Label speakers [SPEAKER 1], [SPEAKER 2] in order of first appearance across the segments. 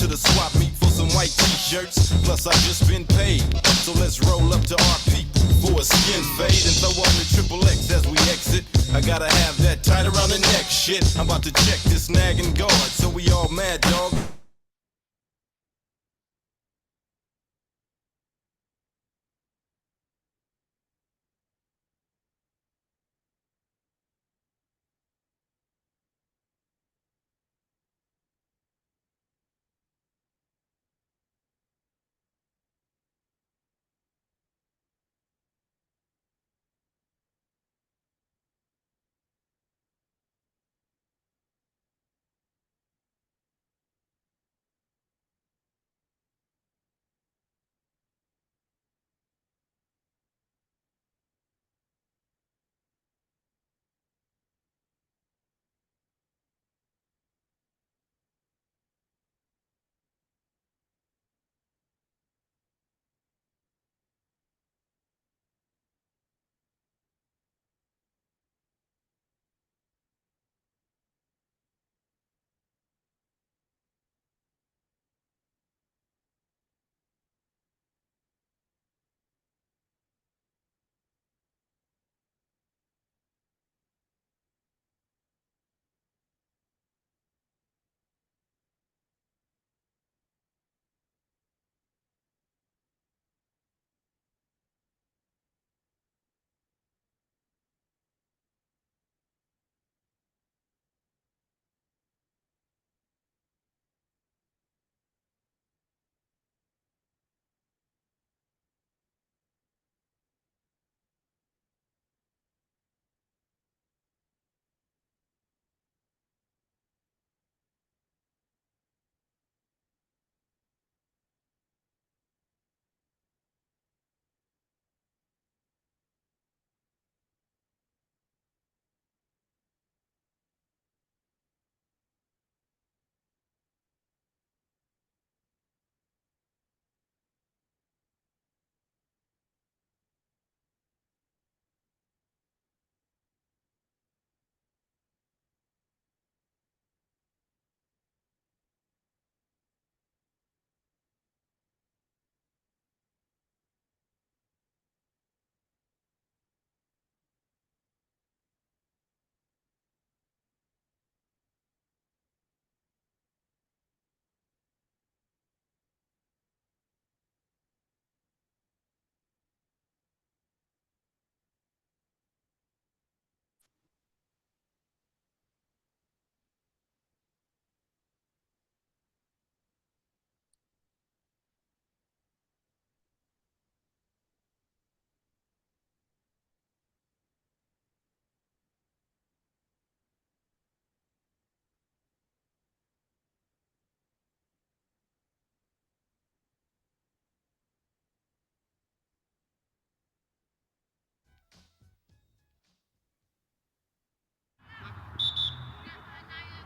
[SPEAKER 1] to the swap meet for some white t-shirts. Plus I just been paid, so let's roll up to our people for a skin fade and throw on the triple X as we exit. I gotta have that tight around the neck shit. I'm about to check this nagging guard, so we all mad, dog.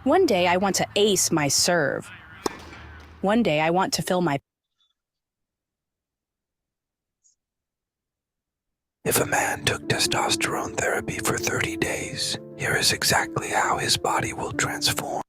[SPEAKER 2] One day I want to ace my serve. One day I want to fill my...
[SPEAKER 3] If a man took testosterone therapy for 30 days, here is exactly how his body will transform.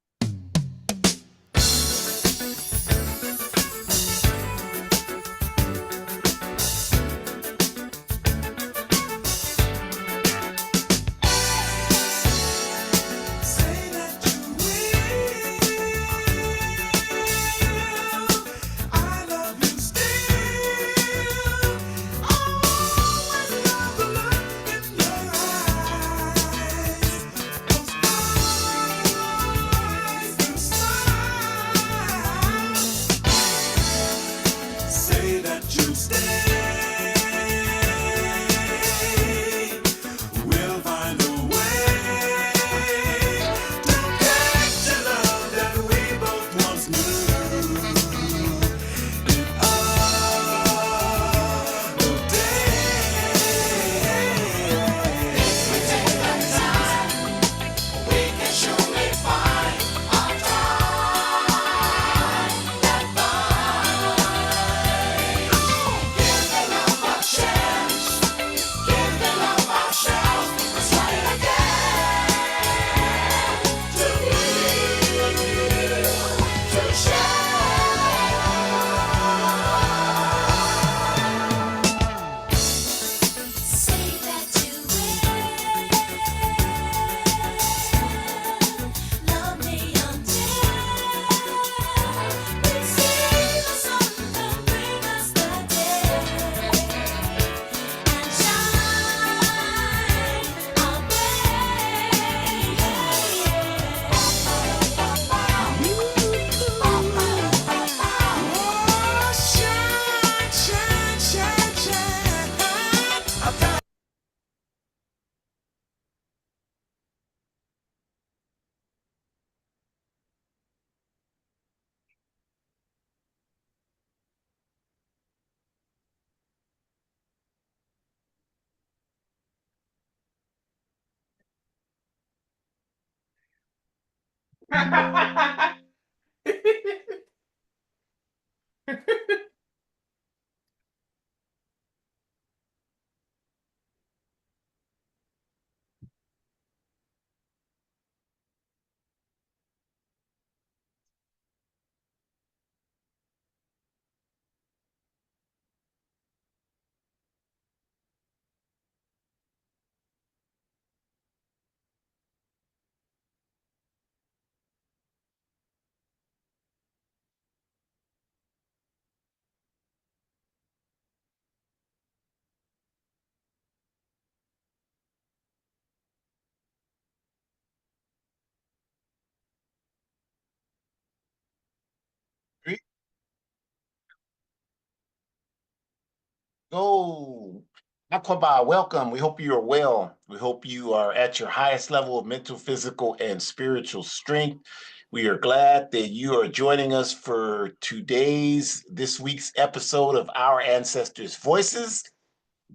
[SPEAKER 4] Go. Aquaba, welcome. We hope you are well. We hope you are at your highest level of mental, physical, and spiritual strength. We are glad that you are joining us for this week's episode of Our Ancestors' Voices.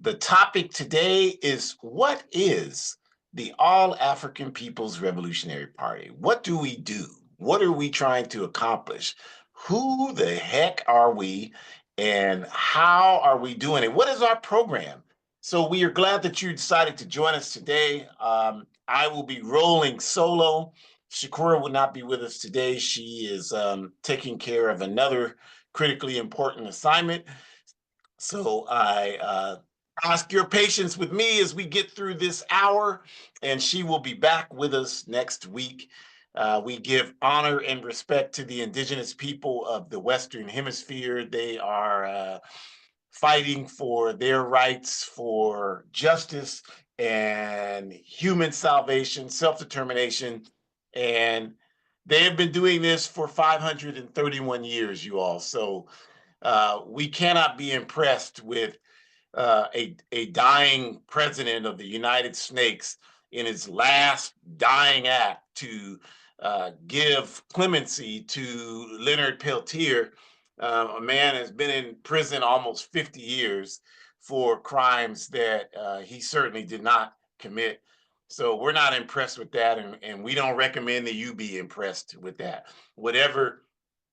[SPEAKER 4] The topic today is, what is the All African People's Revolutionary Party? What do we do? What are we trying to accomplish? Who the heck are we? And how are we doing it? What is our program? So we are glad that you decided to join us today. I will be rolling solo. Shakura will not be with us today. She is taking care of another critically important assignment. So I ask your patience with me as we get through this hour, and she will be back with us next week. We give honor and respect to the indigenous people of the Western Hemisphere. They are fighting for their rights, for justice and human salvation, self-determination. And they have been doing this for 531 years, you all. So we cannot be impressed with a dying president of the United Snakes in his last dying act to give clemency to Leonard Peltier. A man has been in prison almost 50 years for crimes that he certainly did not commit. So we're not impressed with that, and we don't recommend that you be impressed with that. Whatever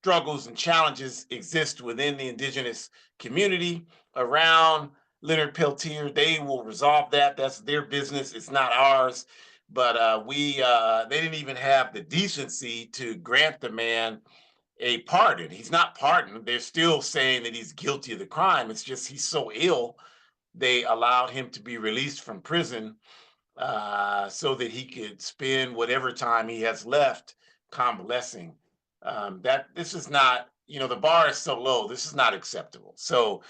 [SPEAKER 4] struggles and challenges exist within the indigenous community around Leonard Peltier, they will resolve that. That's their business. It's not ours. But they didn't even have the decency to grant the man a pardon. He's not pardoned. They're still saying that he's guilty of the crime. It's just he's so ill, they allowed him to be released from prison so that he could spend whatever time he has left convalescing. That this is not, the bar is so low. This is not acceptable. So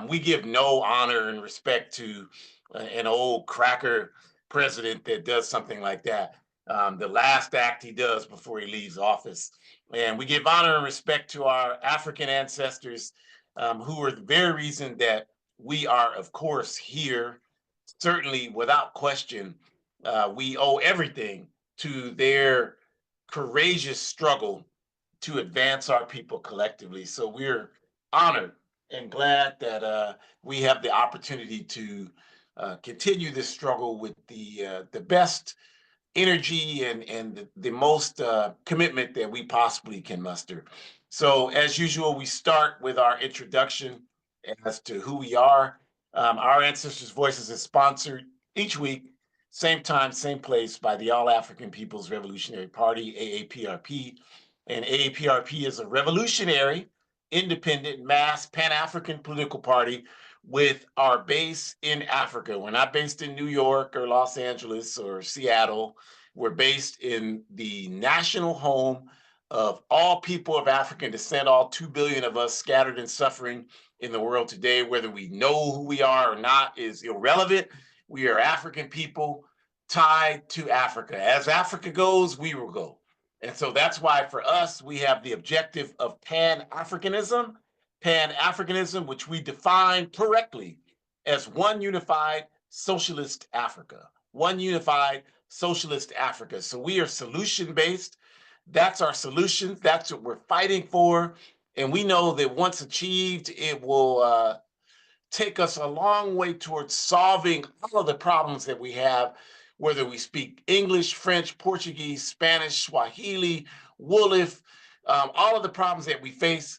[SPEAKER 4] we give no honor and respect to an old cracker president that does something like that. The last act he does before he leaves office. And we give honor and respect to our African ancestors who are the very reason that we are, of course, here. Certainly, without question, we owe everything to their courageous struggle to advance our people collectively. So we're honored and glad that we have the opportunity to continue this struggle with the best energy and the most commitment that we possibly can muster. So as usual, we start with our introduction as to who we are. Our Ancestors' Voices is sponsored each week, same time, same place, by the All African People's Revolutionary Party, A-APRP. And A-APRP is a revolutionary, independent, mass, Pan-African political party with our base in Africa. We're not based in New York or Los Angeles or Seattle. We're based in the national home of all people of African descent, all 2 billion of us scattered and suffering in the world today. Whether we know who we are or not is irrelevant. We are African people tied to Africa. As Africa goes, we will go. And so that's why for us, we have the objective of Pan-Africanism, which we define correctly as one unified socialist Africa, one unified socialist Africa. So we are solution-based. That's our solution. That's what we're fighting for. And we know that once achieved, it will take us a long way towards solving all of the problems that we have, whether we speak English, French, Portuguese, Spanish, Swahili, Woolif, all of the problems that we face,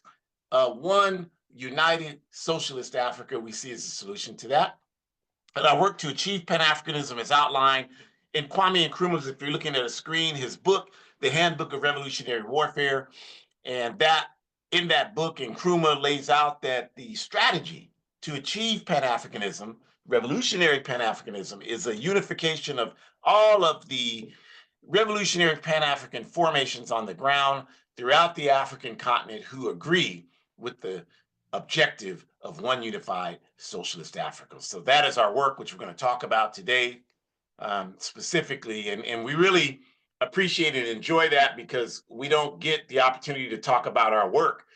[SPEAKER 4] one united socialist Africa we see as a solution to that. And our work to achieve Pan-Africanism is outlined in Kwame Nkrumah's, if you're looking at a screen, his book, The Handbook of Revolutionary Warfare. And that in that book, Nkrumah lays out that the strategy to achieve Pan-Africanism, revolutionary Pan-Africanism, is a unification of all of the revolutionary Pan-African formations on the ground throughout the African continent who agree with the objective of one unified socialist Africa. So that is our work, which we're going to talk about today specifically. And we really appreciate and enjoy that because we don't get the opportunity to talk about our work.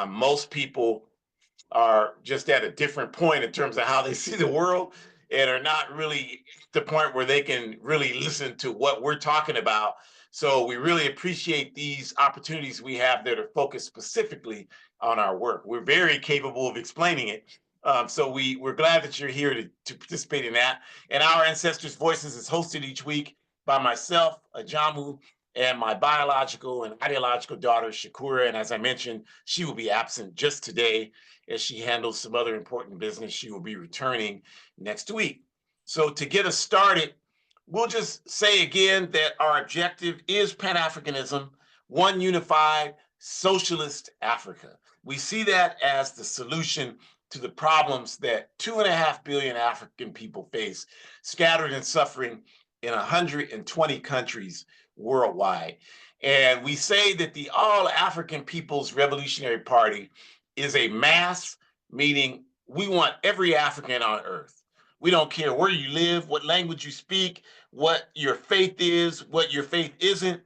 [SPEAKER 4] Most people are just at a different point in terms of how they see the world and are not really at the point where they can really listen to what we're talking about. So we really appreciate these opportunities we have that are focused specifically on our work. We're very capable of explaining it. So we're glad that you're here to participate in that. And Our Ancestors' Voices is hosted each week by myself, Ajamu, and my biological and ideological daughter, Shakura. And as I mentioned, she will be absent just today as she handles some other important business. She will be returning next week. So to get us started, we'll just say again that our objective is Pan-Africanism, one unified socialist Africa. We see that as the solution to the problems that 2.5 billion African people face, scattered and suffering in 120 countries worldwide. And we say that the All African People's Revolutionary Party is a mass, meaning we want every African on earth. We don't care where you live, what language you speak, what your faith is, what your faith isn't.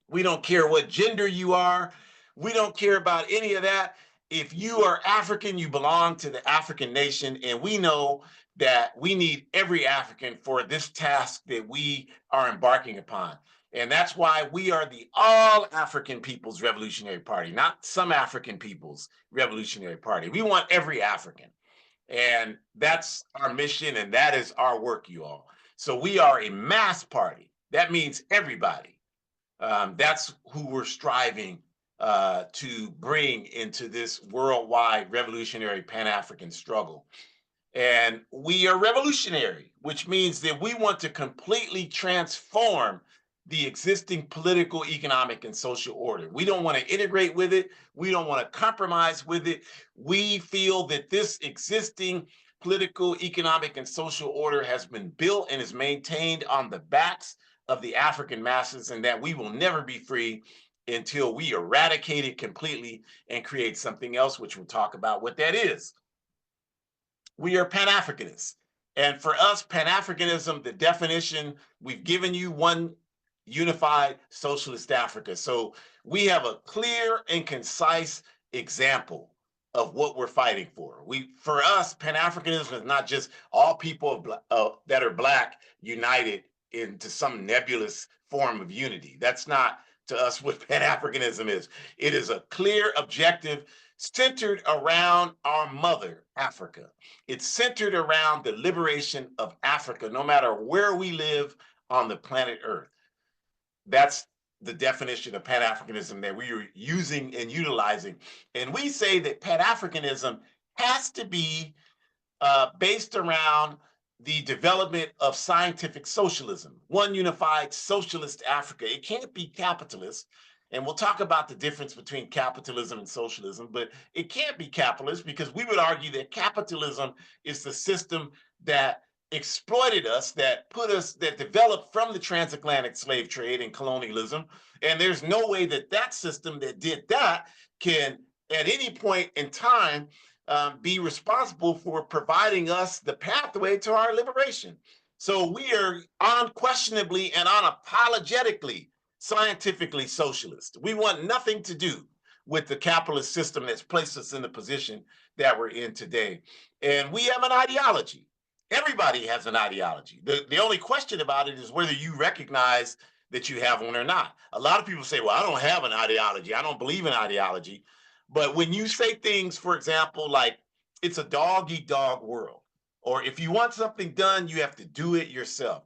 [SPEAKER 4] We don't care what gender you are. We don't care about any of that. If you are African, you belong to the African nation, and we know that we need every African for this task that we are embarking upon. And that's why we are the All African People's Revolutionary Party, not some African People's Revolutionary Party. We want every African. And that's our mission, and that is our work, you all. So we are a mass party. That means everybody. That's who we're striving to bring into this worldwide revolutionary Pan-African struggle. And we are revolutionary, which means that we want to completely transform the existing political, economic, and social order. We don't want to integrate with it. We don't want to compromise with it. We feel that this existing political, economic, and social order has been built and is maintained on the backs of the African masses, and that we will never be free until we eradicate it completely and create something else, which we'll talk about what that is. We are Pan-Africanists. And for us, Pan-Africanism, the definition, we've given you one unified socialist Africa. So we have a clear and concise example of what we're fighting for. For us, Pan-Africanism is not just all people that are Black united into some nebulous form of unity. That's not, to us, what Pan-Africanism is. It is a clear objective centered around our mother, Africa. It's centered around the liberation of Africa, no matter where we live on the planet Earth. That's the definition of Pan-Africanism that we are using and utilizing. And we say that Pan-Africanism has to be based around the development of scientific socialism, one unified socialist Africa. It can't be capitalist. And we'll talk about the difference between capitalism and socialism, but it can't be capitalist because we would argue that capitalism is the system that exploited us, that developed from the transatlantic slave trade and colonialism. And there's no way that that system that did that can, at any point in time, be responsible for providing us the pathway to our liberation. So we are unquestionably and unapologetically scientifically socialist. We want nothing to do with the capitalist system that's placed us in the position that we're in today. And we have an ideology. Everybody has an ideology. The only question about it is whether you recognize that you have one or not. A lot of people say, well, I don't have an ideology. I don't believe in ideology. But when you say things, for example, like it's a dog-eat-dog world, or if you want something done, you have to do it yourself.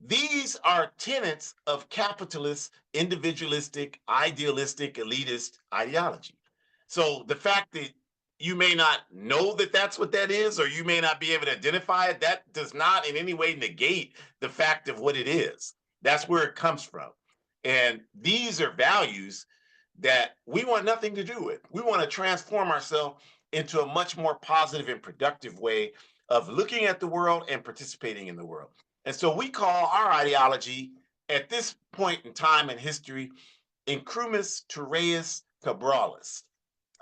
[SPEAKER 4] These are tenets of capitalist, individualistic, idealistic, elitist ideology. So the fact that you may not know that that's what that is, or you may not be able to identify it, that does not in any way negate the fact of what it is. That's where it comes from. And these are values that we want nothing to do with. We want to transform ourselves into a much more positive and productive way of looking at the world and participating in the world. And so we call our ideology at this point in time in history Incrumis Terreus Cabralis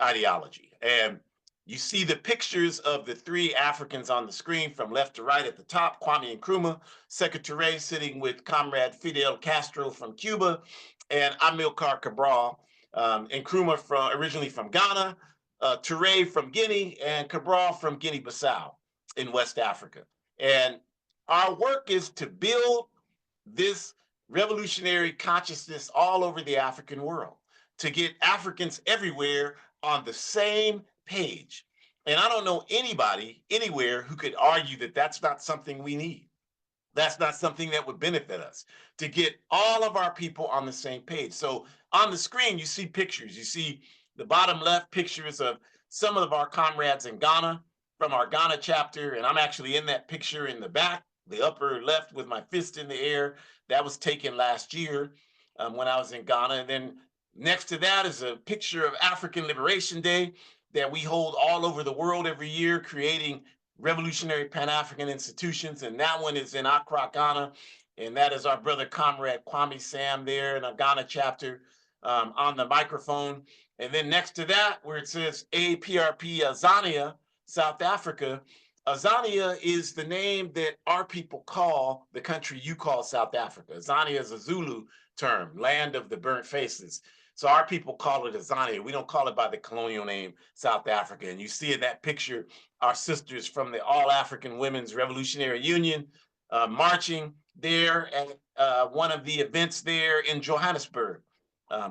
[SPEAKER 4] ideology. And you see the pictures of the three Africans on the screen from left to right at the top, Kwame Nkrumah, Secretary sitting with Comrade Fidel Castro from Cuba, and Amilcar Cabral, Nkrumah originally from Ghana, Touré from Guinea, and Cabral from Guinea-Bissau in West Africa. And our work is to build this revolutionary consciousness all over the African world, to get Africans everywhere on the same page. And I don't know anybody anywhere who could argue that that's not something we need. That's not something that would benefit us, to get all of our people on the same page. So on the screen, you see pictures. You see the bottom left pictures of some of our comrades in Ghana from our Ghana chapter. And I'm actually in that picture in the back, the upper left with my fist in the air. That was taken last year when I was in Ghana. And then next to that is a picture of African Liberation Day that we hold all over the world every year, creating revolutionary Pan-African institutions. And that one is in Accra, Ghana. And that is our brother comrade Kwame Sam there in a Ghana chapter on the microphone. And then next to that, where it says A-APRP Azania, South Africa, Azania is the name that our people call the country you call South Africa. Azania is a Zulu term, land of the burnt faces. So our people call it Azania. We don't call it by the colonial name South Africa. And you see in that picture our sisters from the All African Women's Revolutionary Union marching there at one of the events there in Johannesburg,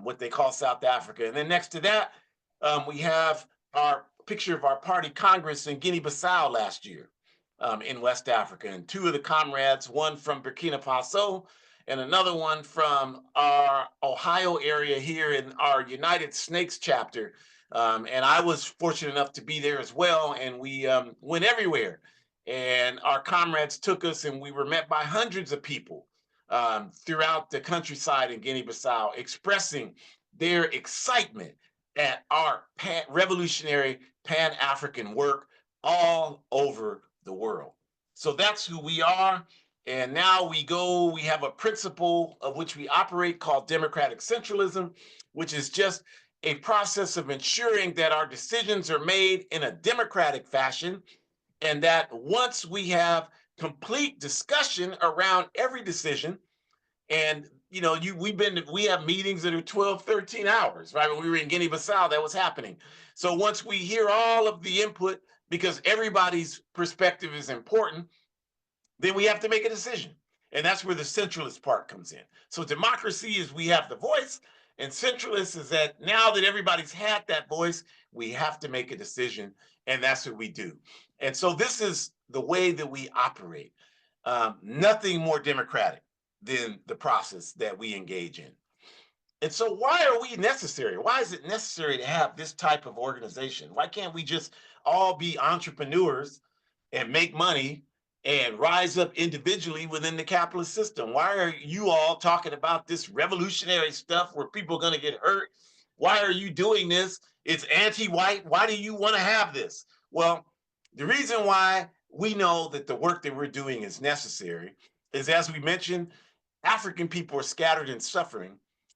[SPEAKER 4] what they call South Africa. And then next to that, we have our picture of our party Congress in Guinea-Bissau last year in West Africa. And two of the comrades, one from Burkina Faso and another one from our Ohio area here in our United Snakes chapter. And I was fortunate enough to be there as well. And we went everywhere. And our comrades took us, and we were met by hundreds of people throughout the countryside in Guinea-Bissau, expressing their excitement at our revolutionary Pan-African work all over the world. So that's who we are. And now we have a principle of which we operate called democratic centralism, which is just a process of ensuring that our decisions are made in a democratic fashion, and that once we have complete discussion around every decision, and we have meetings that are 12, 13 hours, right? When we were in Guinea-Bissau, that was happening. So once we hear all of the input, because everybody's perspective is important, then we have to make a decision. And that's where the centralist part comes in. So democracy is we have the voice, and centralist is that now that everybody's had that voice, we have to make a decision, and that's what we do. And so this is the way that we operate. Nothing more democratic than the process that we engage in. And so why are we necessary? Why is it necessary to have this type of organization? Why can't we just all be entrepreneurs and make money and rise up individually within the capitalist system? Why are you all talking about this revolutionary stuff where people are going to get hurt? Why are you doing this? It's anti-white. Why do you want to have this? Well, the reason why we know that the work that we're doing is necessary is, as we mentioned, African people are scattered and suffering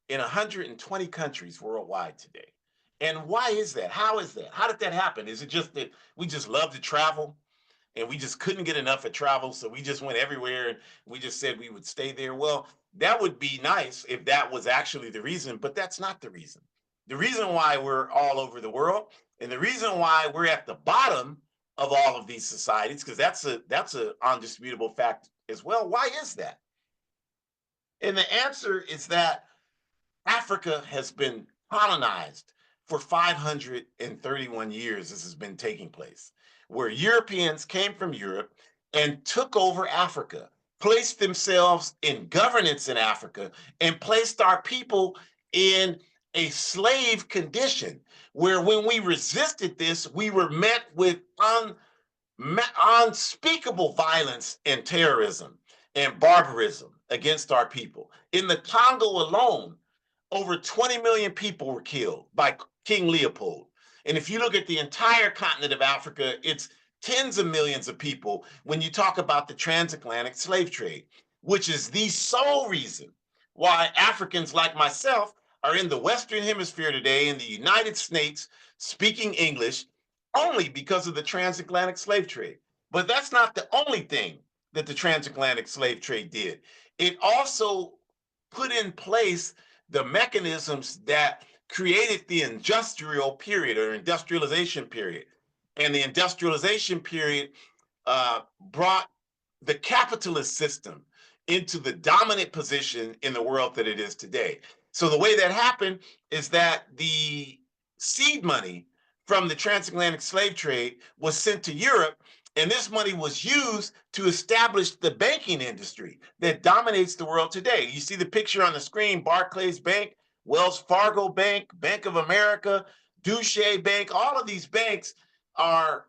[SPEAKER 4] in 120 countries worldwide today. And why is that? How is that? How did that happen? Is it just that we just love to travel and we just couldn't get enough of travel, so we just went everywhere and we just said we would stay there? Well, that would be nice if that was actually the reason, but that's not the reason. The reason why we're all over the world, and the reason why we're at the bottom of all of these societies, because that's a undisputable fact as well. Why is that? And the answer is that Africa has been colonized for 531 years. This has been taking place, where Europeans came from Europe and took over Africa placed themselves in governance in Africa and placed our people in a slave condition where when we resisted this, we were met with unspeakable violence and terrorism and barbarism against our people. In the Congo alone, over 20 million people were killed by King Leopold. And if you look at the entire continent of Africa, it's tens of millions of people when you talk about the transatlantic slave trade, which is the sole reason why Africans like myself are in the Western Hemisphere today in the United States speaking English only because of the transatlantic slave trade. But that's not the only thing that the transatlantic slave trade did. It also put in place the mechanisms that created the industrial period or industrialization period. And the industrialization period brought the capitalist system into the dominant position in the world that it is today. So the way that happened is that the seed money from the transatlantic slave trade was sent to Europe, and this money was used to establish the banking industry that dominates the world today. You see the picture on the screen: Barclays Bank, Wells Fargo Bank, Bank of America, Deutsche Bank. All of these banks are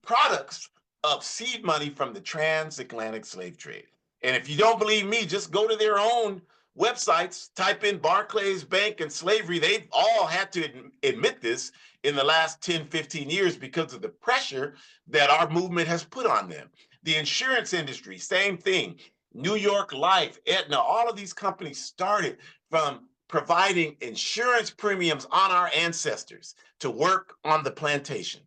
[SPEAKER 4] products of seed money from the transatlantic slave trade. And if you don't believe me, just go to their own websites, type in Barclays Bank and slavery. They've all had to admit this in the last 10, 15 years because of the pressure that our movement has put on them. The insurance industry, same thing. New York Life, Aetna, all of these companies started from providing insurance premiums on our ancestors to work on the plantation.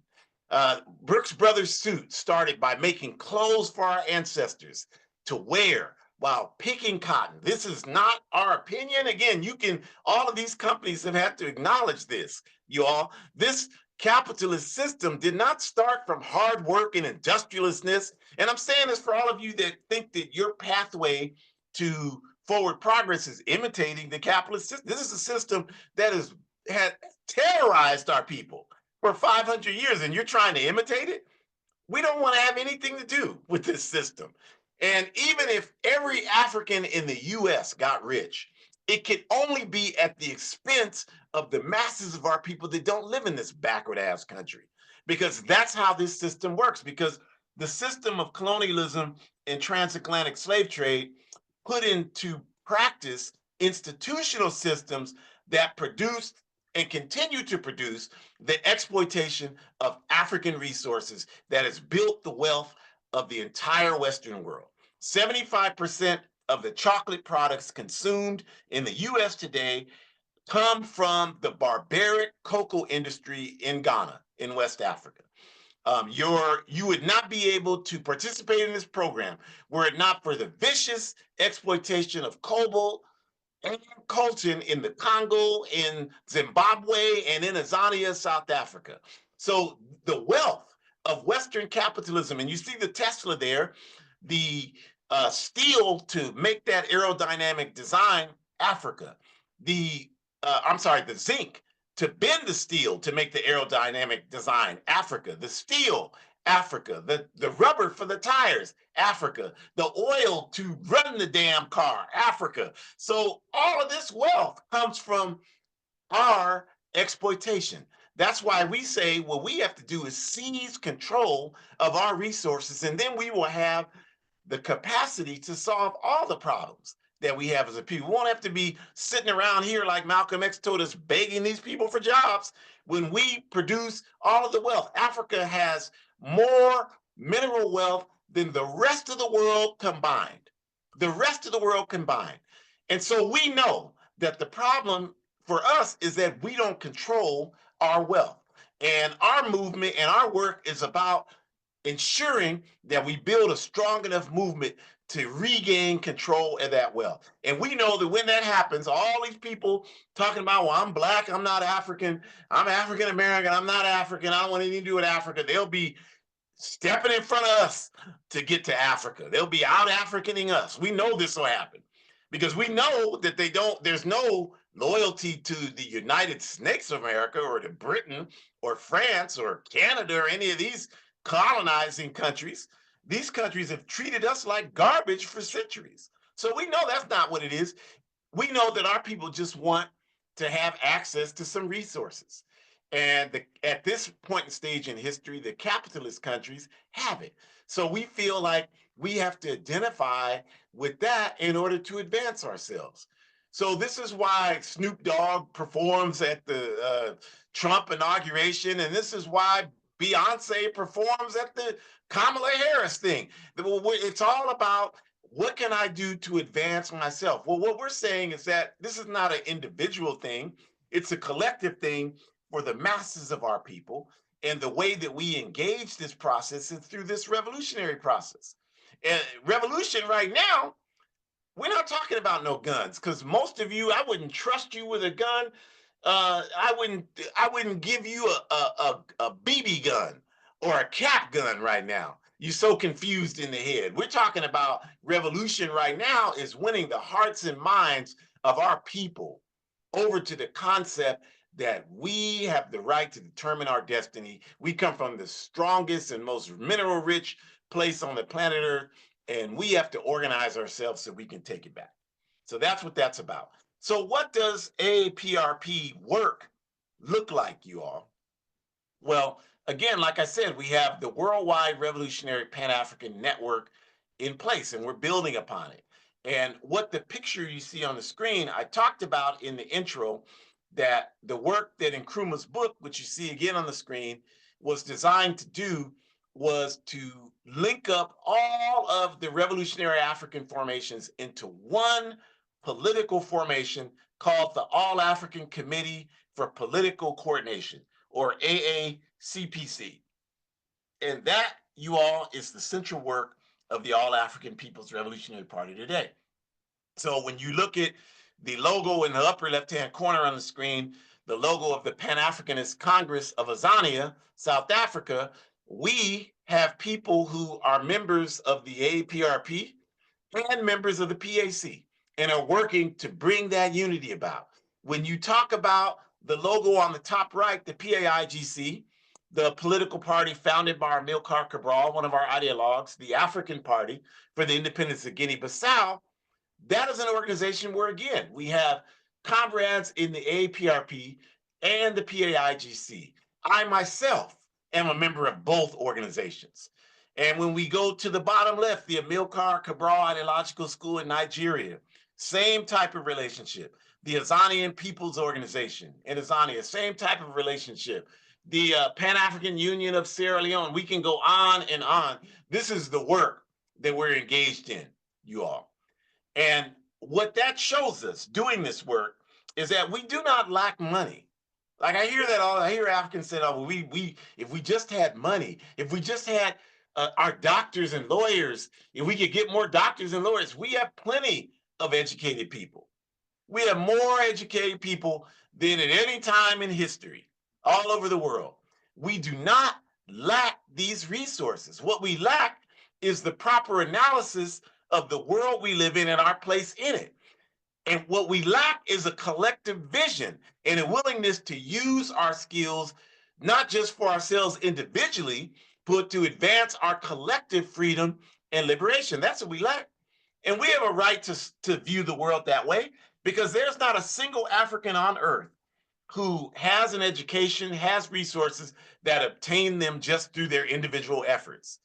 [SPEAKER 4] Brooks Brothers Suit started by making clothes for our ancestors to wear while picking cotton. This is not our opinion. Again, all of these companies have had to acknowledge this, you all. This capitalist system did not start from hard work and industrialistness. And I'm saying this for all of you that think that your pathway to forward progress is imitating the capitalist system. This is a system that had terrorized our people for 500 years, and you're trying to imitate it. We don't want to have anything to do with this system. And even if every African in the US got rich, it could only be at the expense of the masses of our people that don't live in this backward ass country, because that's how this system works. Because the system of colonialism and transatlantic slave trade put into practice institutional systems that produced and continue to produce the exploitation of African resources that has built the wealth of the entire Western world. 75% of the chocolate products consumed in the US today come from the barbaric cocoa industry in Ghana, in West Africa. You would not be able to participate in this program were it not for the vicious exploitation of cobalt and coltan in the Congo, in Zimbabwe, and in Azania, South Africa. So the wealth of Western capitalism, and you see the Tesla there, the steel to make that aerodynamic design, Africa. The zinc to bend the steel to make the aerodynamic design, Africa. The steel, Africa. The rubber for the tires, Africa. The oil to run the damn car, Africa. So all of this wealth comes from our exploitation. That's why we say what we have to do is seize control of our resources, and then we will have the capacity to solve all the problems that we have as a people. We won't have to be sitting around here like Malcolm X told us, begging these people for jobs when we produce all of the wealth. Africa has more mineral wealth than the rest of the world combined. The rest of the world combined. And so we know that the problem for us is that we don't control our wealth. And our movement and our work is about ensuring that we build a strong enough movement to regain control of that wealth. And we know that when that happens, all these people talking about, well, I'm Black, I'm not African, I'm African American, I'm not African, I don't want anything to do with Africa. They'll be stepping in front of us to get to Africa. They'll be out Africaning us. We know this will happen because we know that there's no loyalty to the United States of America or to Britain or France or Canada or any of these colonizing countries. These countries have treated us like garbage for centuries. So we know that's not what it is. We know that our people just want to have access to some resources. And at this point in stage in history, the capitalist countries have it. So we feel like we have to identify with that in order to advance ourselves. So this is why Snoop Dogg performs at the Trump inauguration, and this is why Beyonce performs at the Kamala Harris thing. It's all about what can I do to advance myself? Well, what we're saying is that this is not an individual thing, it's a collective thing for the masses of our people. And the way that we engage this process is through this revolutionary process. And revolution right now, we're not talking about no guns, because most of you, I wouldn't trust you with a gun. I wouldn't give you a BB gun or a cap gun right now. You're so confused in the head. We're talking about revolution right now is winning the hearts and minds of our people over to the concept that we have the right to determine our destiny. We come from the strongest and most mineral rich place on the planet Earth, and we have to organize ourselves so we can take it back. So that's what that's about. So what does A-APRP work look like, you all? Well, again, like I said, we have the Worldwide Revolutionary Pan-African Network in place, and we're building upon it. And what the picture you see on the screen, I talked about in the intro, that the work that Nkrumah's book, which you see again on the screen, was designed to do was to link up all of the revolutionary African formations into one political formation called the All African Committee for Political Coordination, or AACPC. And that, you all, is the central work of the All African People's Revolutionary Party today. So when you look at the logo in the upper left-hand corner on the screen, the logo of the Pan-Africanist Congress of Azania, South Africa, we have people who are members of the A-APRP and members of the PAC and are working to bring that unity about. When you talk about the logo on the top right, the PAIGC, the political party founded by Amilcar Cabral, one of our ideologues, the African Party for the Independence of Guinea-Bissau, that is an organization where, again, we have comrades in the A-APRP and the PAIGC. I myself am a member of both organizations. And when we go to the bottom left, the Amilcar Cabral Ideological School in Nigeria, same type of relationship. The Azanian People's Organization in Azania, same type of relationship. The Pan-African Union of Sierra Leone, we can go on and on. This is the work that we're engaged in, you all. And what that shows us doing this work is that we do not lack money. Like I hear that all, I hear Africans say, oh, if we just had money, if we just had our doctors and lawyers, if we could get more doctors and lawyers, we have plenty of educated people. We have more educated people than at any time in history, all over the world. We do not lack these resources. What we lack is the proper analysis of the world we live in and our place in it. And what we lack is a collective vision and a willingness to use our skills, not just for ourselves individually, but to advance our collective freedom and liberation. That's what we lack. And we have a right to view the world that way, because there's not a single African on earth who has an education, has resources that obtain them just through their individual efforts.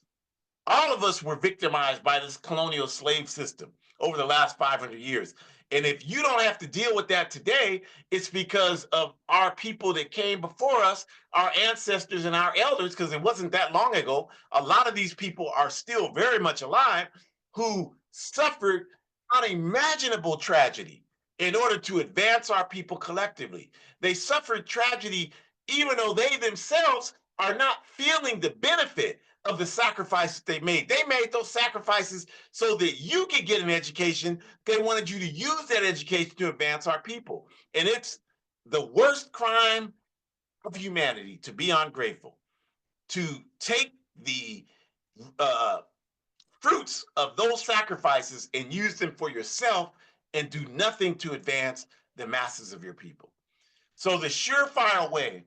[SPEAKER 4] All of us were victimized by this colonial slave system over the last 500 years. And if you don't have to deal with that today, it's because of our people that came before us, our ancestors and our elders, because it wasn't that long ago. A lot of these people are still very much alive, who suffered unimaginable tragedy in order to advance our people collectively. They suffered tragedy even though they themselves are not feeling the benefit of the sacrifices they made. They made those sacrifices so that you could get an education. They wanted you to use that education to advance our people. And it's the worst crime of humanity to be ungrateful, to take the fruits of those sacrifices and use them for yourself and do nothing to advance the masses of your people. So the surefire way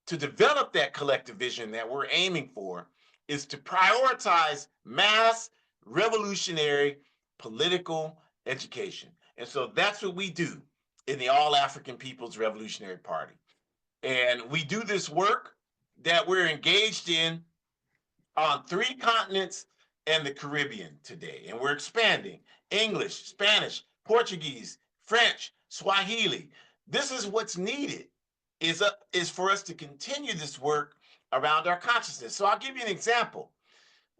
[SPEAKER 4] to develop that collective vision that we're aiming for is to prioritize mass revolutionary political education. And so that's what we do in the All African People's Revolutionary Party. And we do this work that we're engaged in on 3 continents and the Caribbean today. And we're expanding English, Spanish, Portuguese, French, Swahili. This is what's needed is for us to continue this work around our consciousness. So I'll give you an example.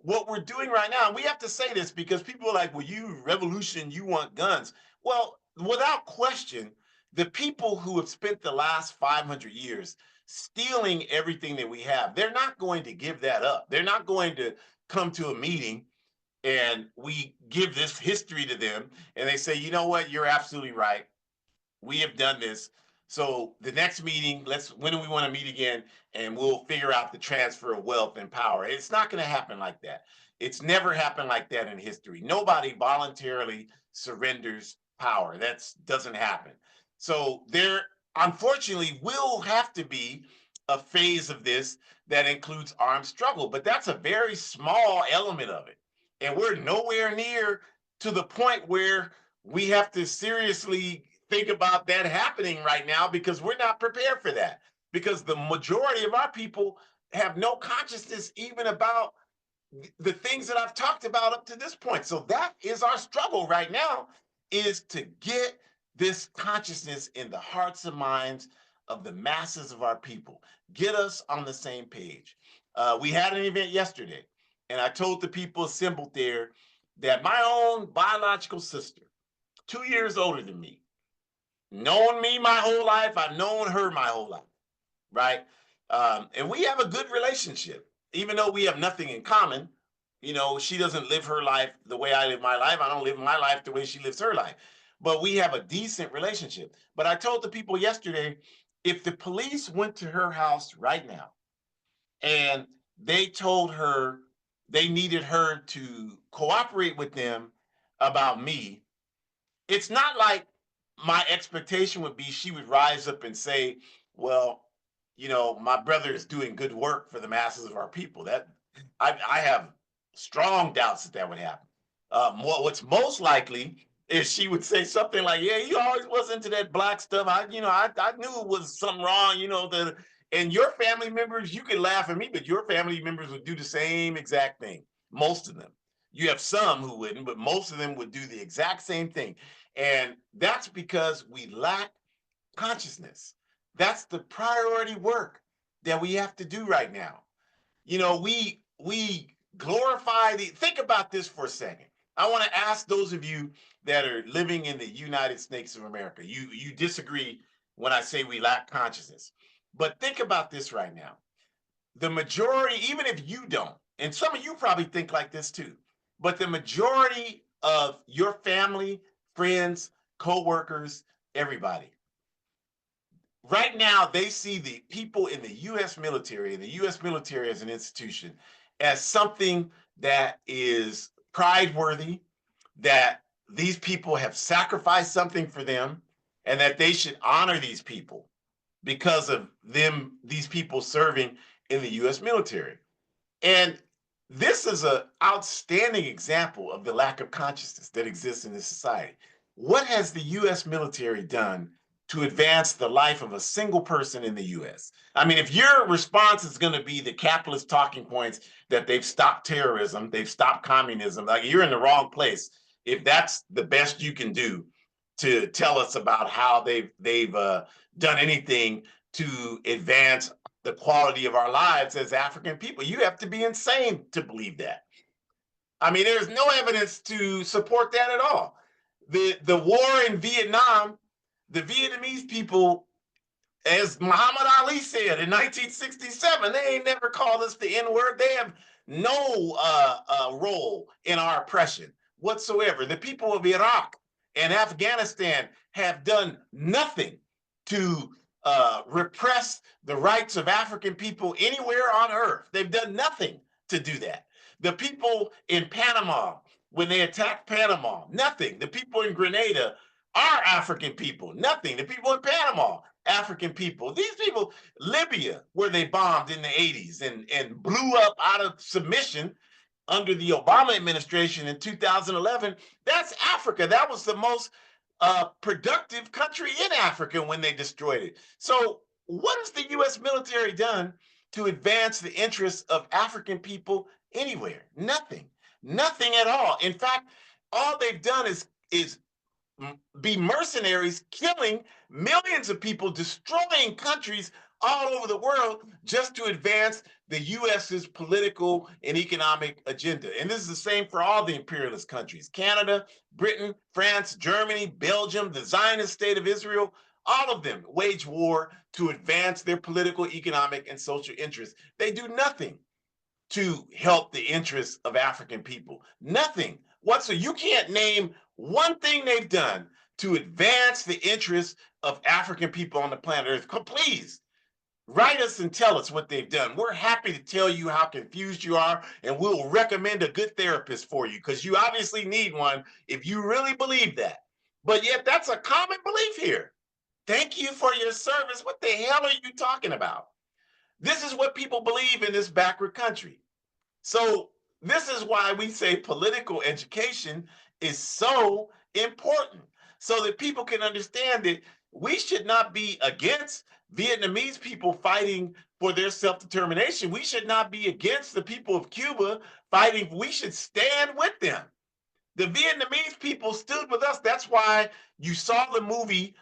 [SPEAKER 4] What we're doing right now, and we have to say this because people are like, well, you revolution, you want guns. Well, without question, the people who have spent the last 500 years stealing everything that we have, they're not going to give that up. They're not going to come to a meeting and we give this history to them and they say, you know what, you're absolutely right. We have done this. So the next meeting, when do we want to meet again? And we'll figure out the transfer of wealth and power. It's not going to happen like that. It's never happened like that in history. Nobody voluntarily surrenders power. That doesn't happen. So there, unfortunately, will have to be a phase of this that includes armed struggle, but that's a very small element of it. And we're nowhere near to the point where we have to seriously think about that happening right now because we're not prepared for that. Because the majority of our people have no consciousness even about the things that I've talked about up to this point. So that is our struggle right now, is to get this consciousness in the hearts and minds of the masses of our people. Get us on the same page. We had an event yesterday, and I told the people assembled there that my own biological sister, 2 years older than me, known me my whole life, I've known her my whole life, right? And we have a good relationship, even though we have nothing in common. You know, she doesn't live her life the way I live my life. I don't live my life the way she lives her life. But we have a decent relationship. But I told the people yesterday, if the police went to her house right now and they told her they needed her to cooperate with them about me, it's not like my expectation would be she would rise up and say, well, you know, my brother is doing good work for the masses of our people. That I have strong doubts that that would happen. What's most likely is she would say something like, yeah, you always was into that black stuff. I knew it was something wrong, and your family members, you can laugh at me, but your family members would do the same exact thing. Most of them. You have some who wouldn't, but most of them would do the exact same thing. And that's because we lack consciousness. That's the priority work that we have to do right now. We glorify think about this for a second. I want to ask those of you that are living in the United States of America. You disagree when I say we lack consciousness. But think about this right now. The majority, even if you don't, and some of you probably think like this too, but the majority of your family, friends, co-workers, everybody, right now they see the people in the U.S. military, and the U.S. military as an institution, as something that is pride-worthy, that these people have sacrificed something for them, and that they should honor these people because of these people serving in the U.S. military. And this is an outstanding example of the lack of consciousness that exists in this society. What has the U.S. military done to advance the life of a single person in the U.S.? I mean, if your response is going to be the capitalist talking points that they've stopped terrorism, they've stopped communism, like, you're in the wrong place if that's the best you can do to tell us about how they've done anything to advance the quality of our lives as African people. You have to be insane to believe that. I mean, there's no evidence to support that at all. The war in Vietnam, the Vietnamese people, as Muhammad Ali said in 1967, they ain't never called us the N-word. They have no role in our oppression whatsoever. The people of Iraq and Afghanistan have done nothing to repress the rights of African people anywhere on earth. They've done nothing to do that. The people in Panama, when they attacked Panama, nothing. The people in Grenada are African people, nothing. The people in Panama, African people. These people, Libya, where they bombed in the 80s and blew up out of submission under the Obama administration in 2011, that's Africa. That was the most productive country in Africa when they destroyed it. So, what has the U.S. military done to advance the interests of African people anywhere? Nothing. Nothing at all. In fact, all they've done is be mercenaries, killing millions of people, destroying countries all over the world just to advance the US's political and economic agenda. And this is the same for all the imperialist countries: Canada, Britain, France, Germany, Belgium, the Zionist state of Israel. All of them wage war to advance their political, economic, and social interests. They do nothing to help the interests of African people. Nothing. You can't name one thing they've done to advance the interests of African people on the planet Earth. Please write us and tell us what they've done. We're happy to tell you how confused you are, and we'll recommend a good therapist for you, because you obviously need one if you really believe that. But yet that's a common belief here. Thank you for your service. What the hell are you talking about? This is what people believe in this backward country. So this is why we say political education is so important, so that people can understand that we should not be against Vietnamese people fighting for their self-determination. We should not be against the people of Cuba fighting. We should stand with them. The Vietnamese people stood with us. That's why you saw the movie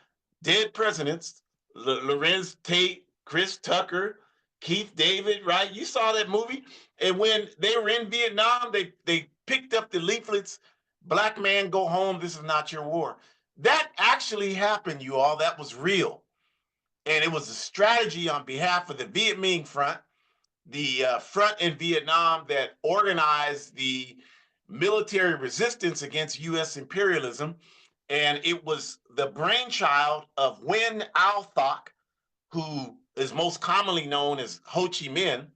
[SPEAKER 4] Dead Presidents, Lorenz Tate, Chris Tucker, Keith David, right? You saw that movie. And when they were in Vietnam, they picked up the leaflets, "Black man, go home. This is not your war." That actually happened, you all. That was real. And it was a strategy on behalf of the Viet Minh Front, the front in Vietnam that organized the military resistance against U.S. imperialism. And it was the brainchild of Nguyen Ao Thach, who is most commonly known as Ho Chi Minh,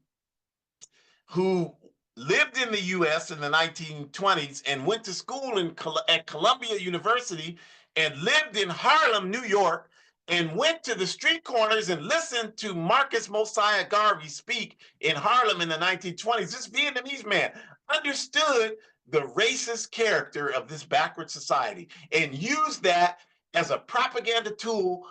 [SPEAKER 4] who lived in the U.S. in the 1920s and went to school at Columbia University and lived in Harlem, New York, and went to the street corners and listened to Marcus Mosiah Garvey speak in Harlem in the 1920s. This Vietnamese man understood the racist character of this backward society and used that as a propaganda tool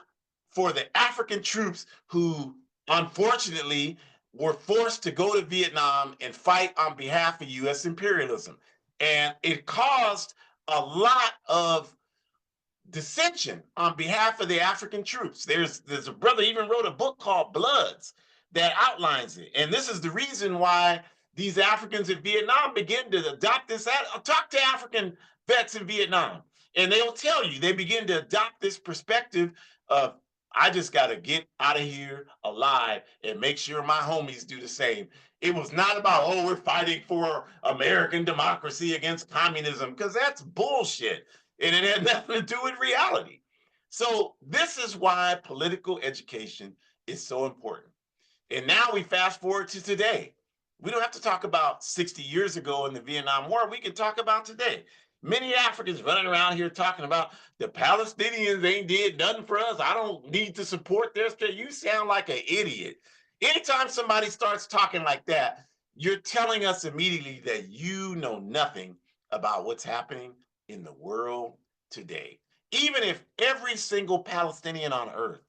[SPEAKER 4] for the African troops who, unfortunately, were forced to go to Vietnam and fight on behalf of U.S. imperialism. And it caused a lot of dissension on behalf of the African troops. There's a brother even wrote a book called Bloods that outlines it. And this is the reason why these Africans in Vietnam begin to adopt this. Talk to African vets in Vietnam, and they'll tell you they begin to adopt this perspective of, I just got to get out of here alive and make sure my homies do the same. It was not about, oh, we're fighting for American democracy against communism, because that's bullshit. And it had nothing to do with reality. So this is why political education is so important. And now we fast forward to today. We don't have to talk about 60 years ago in the Vietnam War. We can talk about today. Many Africans running around here talking about the Palestinians ain't did nothing for us. I don't need to support their state. You sound like an idiot. Anytime somebody starts talking like that, you're telling us immediately that you know nothing about what's happening in the world today. Even if every single Palestinian on earth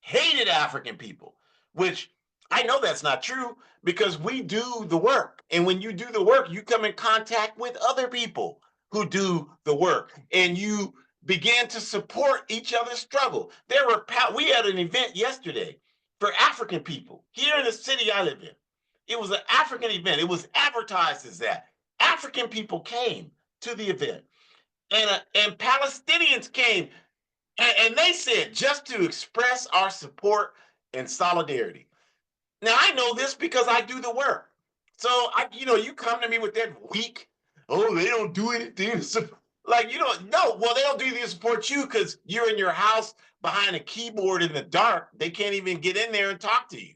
[SPEAKER 4] hated African people, which I know that's not true, because we do the work. And when you do the work, you come in contact with other people who do the work, and you begin to support each other's struggle. We had an event yesterday for African people here in the city I live in. It was an African event. It was advertised as that. African people came to the event, and Palestinians came, and they said, just to express our support and solidarity. Now, I know this because I do the work. So, you come to me with that weak, oh, they don't do anything. Like, you don't know. Well, they don't do anything to support you because you're in your house behind a keyboard in the dark. They can't even get in there and talk to you.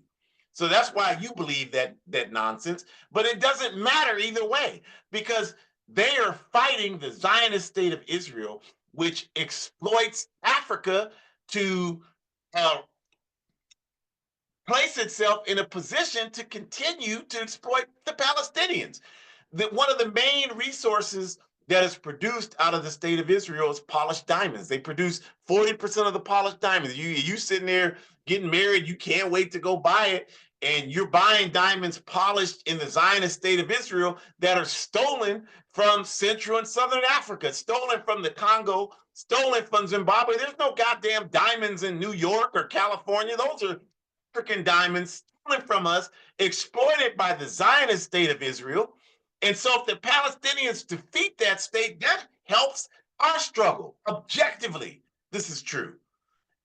[SPEAKER 4] So that's why you believe that nonsense. But it doesn't matter either way, because they are fighting the Zionist state of Israel, which exploits Africa to place itself in a position to continue to exploit the Palestinians. That one of the main resources that is produced out of the state of Israel is polished diamonds. They produce 40% of the polished diamonds. You sitting there getting married, you can't wait to go buy it, and you're buying diamonds polished in the Zionist state of Israel that are stolen from Central and Southern Africa, stolen from the Congo, stolen from Zimbabwe. There's no goddamn diamonds in New York or California. Those are African diamonds stolen from us, exploited by the Zionist state of Israel. And so if the Palestinians defeat that state, that helps our struggle. Objectively, this is true.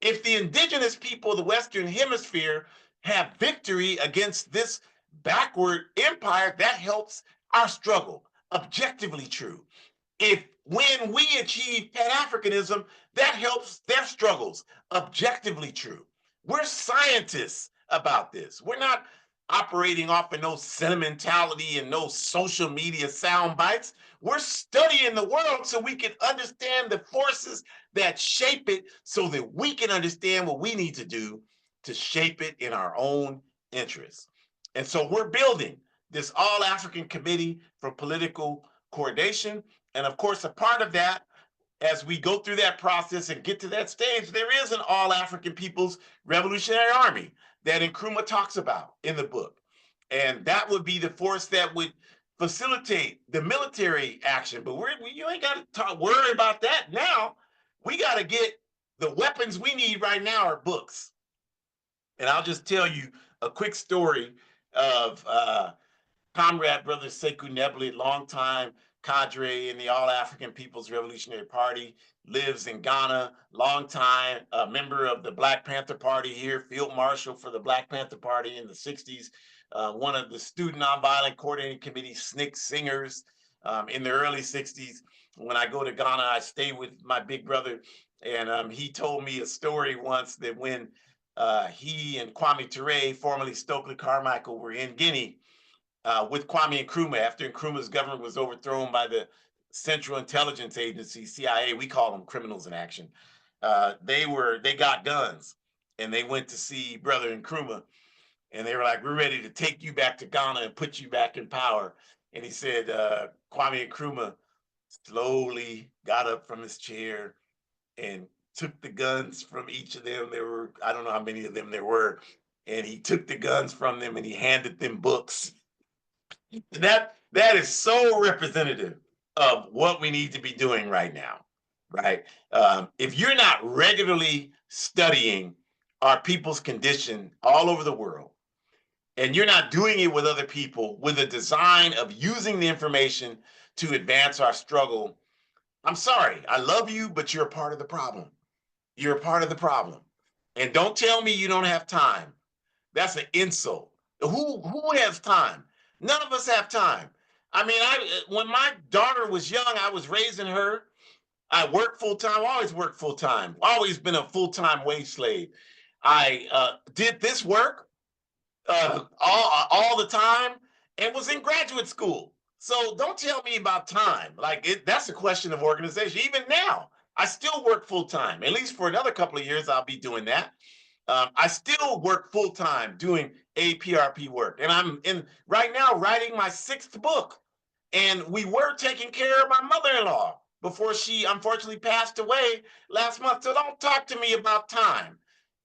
[SPEAKER 4] If the indigenous people of the Western Hemisphere have victory against this backward empire, that helps our struggle. Objectively true. If when we achieve Pan-Africanism, that helps their struggles. Objectively true. We're scientists about this. We're not operating off of no sentimentality and no social media sound bites. We're studying the world so we can understand the forces that shape it so that we can understand what we need to do to shape it in our own interests. And so we're building this All African Committee for Political Coordination. And of course, a part of that, as we go through that process and get to that stage, there is an All African People's Revolutionary Army that Nkrumah talks about in the book. And that would be the force that would facilitate the military action. But you ain't got to worry about that now. We got to get the weapons we need right now are books. And I'll just tell you a quick story of Comrade Brother Sekou Neblet, longtime cadre in the All African People's Revolutionary Party, lives in Ghana, longtime member of the Black Panther Party here, Field Marshal for the Black Panther Party in the 60s, one of the Student Nonviolent Coordinating Committee SNCC singers in the early 60s. When I go to Ghana, I stay with my big brother, and he told me a story once that when he and Kwame Ture, formerly Stokely Carmichael, were in Guinea, with Kwame Nkrumah, after Nkrumah's government was overthrown by the Central Intelligence Agency, CIA, we call them criminals in action. They got guns and they went to see Brother Nkrumah, and they were like, "We're ready to take you back to Ghana and put you back in power." And he said, Kwame Nkrumah slowly got up from his chair and took the guns from each of them. There were, I don't know how many of them there were, and he took the guns from them and he handed them books. That is so representative of what we need to be doing right now, right? If you're not regularly studying our people's condition all over the world, and you're not doing it with other people with a design of using the information to advance our struggle, I'm sorry, I love you, but you're a part of the problem. You're a part of the problem. And don't tell me you don't have time. That's an insult. Who has time? None of us have time. I mean, when my daughter was young, I was raising her. I worked full time, always worked full time, always been a full time wage slave. I did this work all the time and was in graduate school. So don't tell me about time. That's a question of organization. Even now, I still work full time. At least for another couple of years, I'll be doing that. I still work full time doing A-APRP work, and I'm right now writing my 6th book. And we were taking care of my mother-in-law before she unfortunately passed away last month. So don't talk to me about time.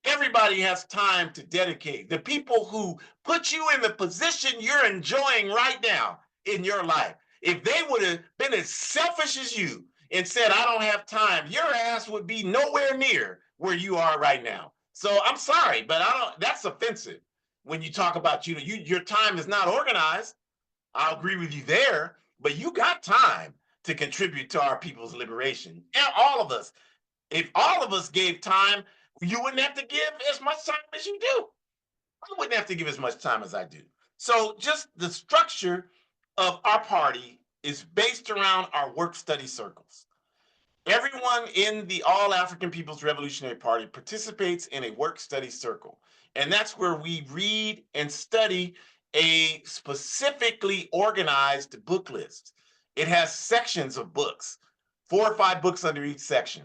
[SPEAKER 4] Everybody has time to dedicate. The people who put you in the position you're enjoying right now in your life, if they would have been as selfish as you and said, "I don't have time," your ass would be nowhere near where you are right now. So I'm sorry, but that's offensive when you talk about your time is not organized. I'll agree with you there, but you got time to contribute to our people's liberation. And all of us, if all of us gave time, you wouldn't have to give as much time as you do. I wouldn't have to give as much time as I do. So just the structure of our party is based around our work study circles. Everyone in the All African People's Revolutionary Party participates in a work study circle. And that's where we read and study a specifically organized book list. It has sections of books, 4 or 5 books under each section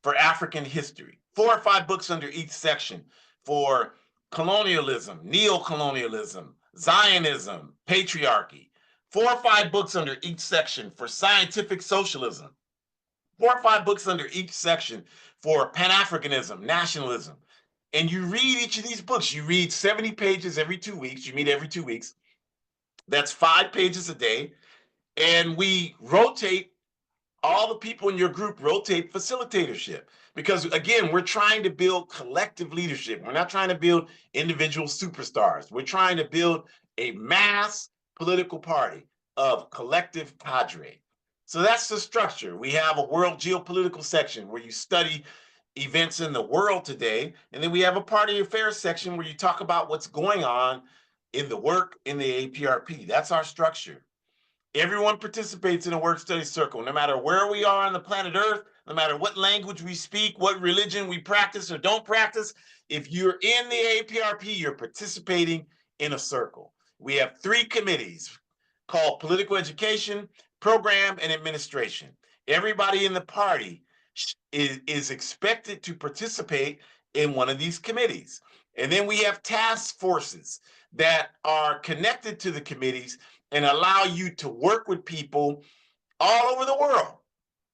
[SPEAKER 4] for African history, 4 or 5 books under each section for colonialism, neo-colonialism, Zionism, patriarchy. 4 or 5 books under each section for scientific socialism. 4 or 5 books under each section for Pan-Africanism, nationalism. And you read each of these books. You read 70 pages every 2 weeks. You meet every 2 weeks. That's 5 pages a day. And we rotate, all the people in your group rotate facilitatorship. Because again, we're trying to build collective leadership. We're not trying to build individual superstars. We're trying to build a mass political party of collective cadre. So that's the structure. We have a world geopolitical section where you study events in the world today. And then we have a party affairs section where you talk about what's going on in the work in the APRP. That's our structure. Everyone participates in a work study circle, no matter where we are on the planet Earth, no matter what language we speak, what religion we practice or don't practice. If you're in the APRP, you're participating in a circle. We have 3 committees called Political Education, Program, and Administration. Everybody in the party is expected to participate in one of these committees. And then we have task forces that are connected to the committees and allow you to work with people all over the world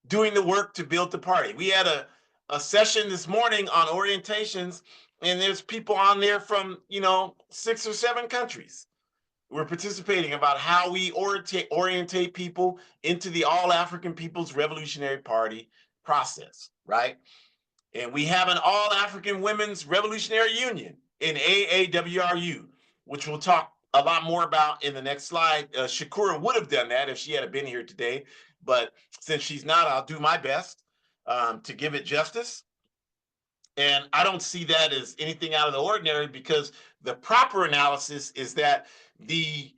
[SPEAKER 4] doing the work to build the party. We had a session this morning on orientations, and there's people on there from 6 or 7 countries. We're participating about how we orientate people into the All African People's Revolutionary Party process, right? And we have an All African Women's Revolutionary Union in A-APRP, which we'll talk a lot more about in the next slide. Shakura would have done that if she had been here today, but since she's not, I'll do my best to give it justice. And I don't see that as anything out of the ordinary, because the proper analysis is that the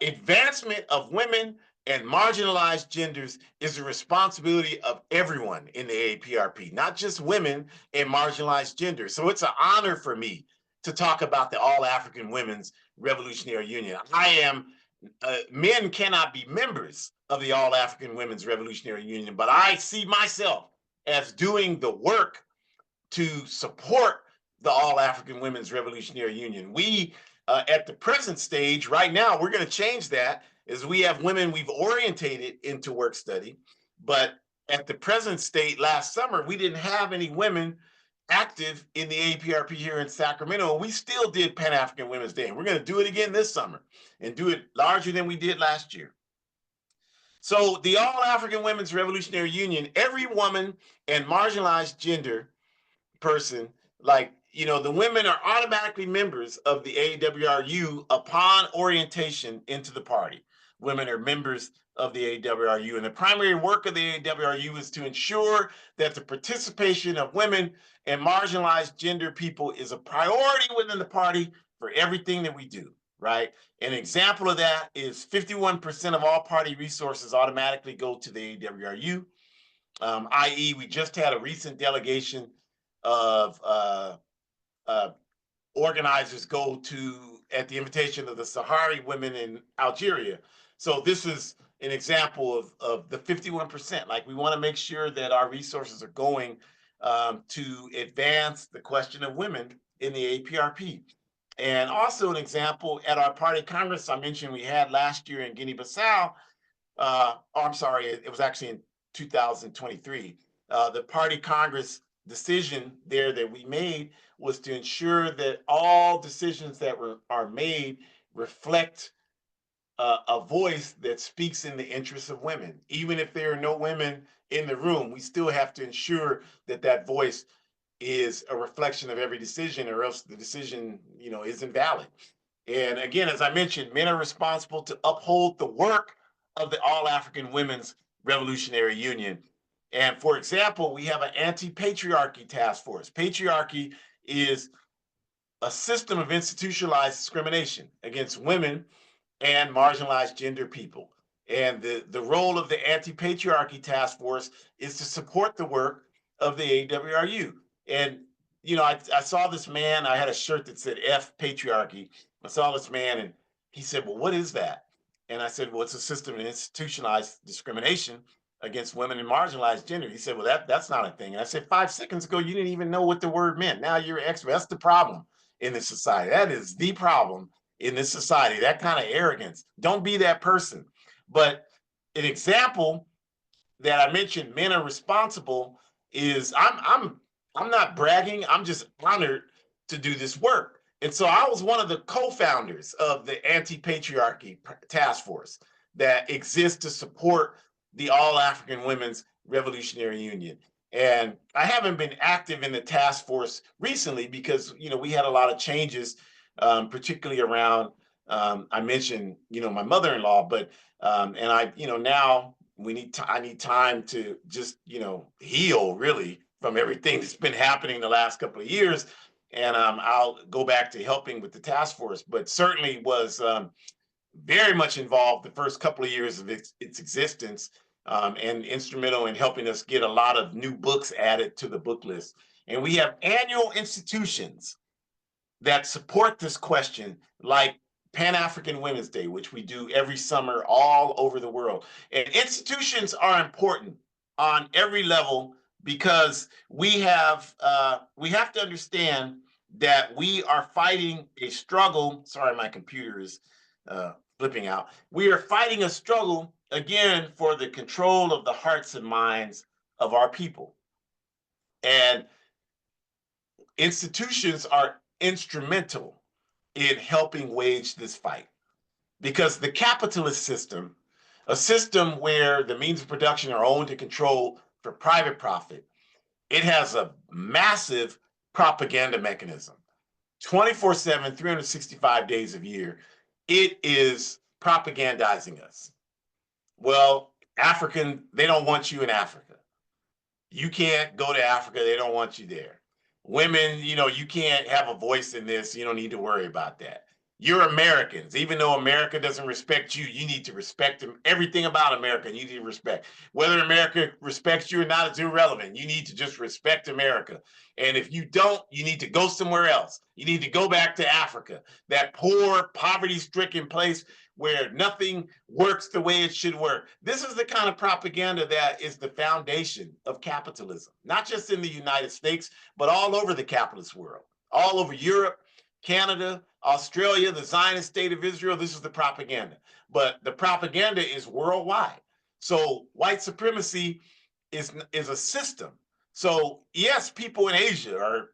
[SPEAKER 4] advancement of women and marginalized genders is a responsibility of everyone in the APRP, not just women and marginalized genders. So it's an honor for me to talk about the All African Women's Revolutionary Union. Men cannot be members of the All African Women's Revolutionary Union, but I see myself as doing the work to support the All African Women's Revolutionary Union. We, at the present stage, right now, we're going to change that, as we have women we've orientated into work study. But at the present state, last summer, we didn't have any women active in the APRP here in Sacramento. We still did Pan-African Women's Day. And we're going to do it again this summer and do it larger than we did last year. So the All African Women's Revolutionary Union, every woman and marginalized gender person, the women are automatically members of the AWRU upon orientation into the party. Women are members of the AWRU, and the primary work of the AWRU is to ensure that the participation of women and marginalized gender people is a priority within the party for everything that we do, right? An example of that is 51% of all party resources automatically go to the AWRU, i.e. we just had a recent delegation of organizers go to, at the invitation of the Sahrawi women in Algeria. So this is an example of the 51%. Like, we want to make sure that our resources are going to advance the question of women in the APRP. And also an example, at our party congress I mentioned we had last year in Guinea-Bissau, I'm sorry, it was actually in 2023, the party congress decision there that we made was to ensure that all decisions that are made reflect a voice that speaks in the interests of women. Even if there are no women in the room, we still have to ensure that that voice is a reflection of every decision, or else the decision, isn't valid. And again, as I mentioned, men are responsible to uphold the work of the All African Women's Revolutionary Union. And for example, we have an anti-patriarchy task force. Patriarchy is a system of institutionalized discrimination against women and marginalized gender people. And the role of the anti-patriarchy task force is to support the work of the AWRU. And, I saw this man, I had a shirt that said F patriarchy. I saw this man and he said, well, what is that? And I said, well, it's a system of institutionalized discrimination against women and marginalized gender. He said, well, that's not a thing. And I said, 5 seconds ago, you didn't even know what the word meant. Now you're an expert. That's the problem. in this society. That is the problem in this society, that kind of arrogance. Don't be that person. But an example that I mentioned, men are responsible, is I'm not bragging. I'm just honored to do this work. And so I was one of the co-founders of the Anti-Patriarchy Task Force that exists to support the All African Women's Revolutionary Union. And I haven't been active in the task force recently because we had a lot of changes, particularly around I mentioned my mother-in-law, but and now I need time to just heal really from everything that's been happening the last couple of years, and I'll go back to helping with the task force, but certainly was very much involved the first couple of years of its existence, and instrumental in helping us get a lot of new books added to the book list. And we have annual institutions that support this question, like Pan-African Women's Day, which we do every summer all over the world. And institutions are important on every level because we have to understand that we are fighting a struggle. Sorry, my computer is flipping out. We are fighting a struggle again for the control of the hearts and minds of our people. And institutions are instrumental in helping wage this fight, because the capitalist system, a system where the means of production are owned and controlled for private profit, it has a massive propaganda mechanism. 24/7, 365 days a year, it is propagandizing us. Well, they don't want you in Africa. You can't go to Africa, they don't want you there. Women, you can't have a voice in this. You don't need to worry about that. You're Americans. Even though America doesn't respect you, you need to respect them. Everything about America, you need to respect. Whether America respects you or not is irrelevant. You need to just respect America. And if you don't, you need to go somewhere else. You need to go back to Africa, that poor, poverty-stricken place where nothing works the way it should work. This is the kind of propaganda that is the foundation of capitalism, not just in the United States, but all over the capitalist world, all over Europe, Canada, Australia, the Zionist state of Israel. This is the propaganda. But the propaganda is worldwide. So white supremacy is a system. So yes, people in Asia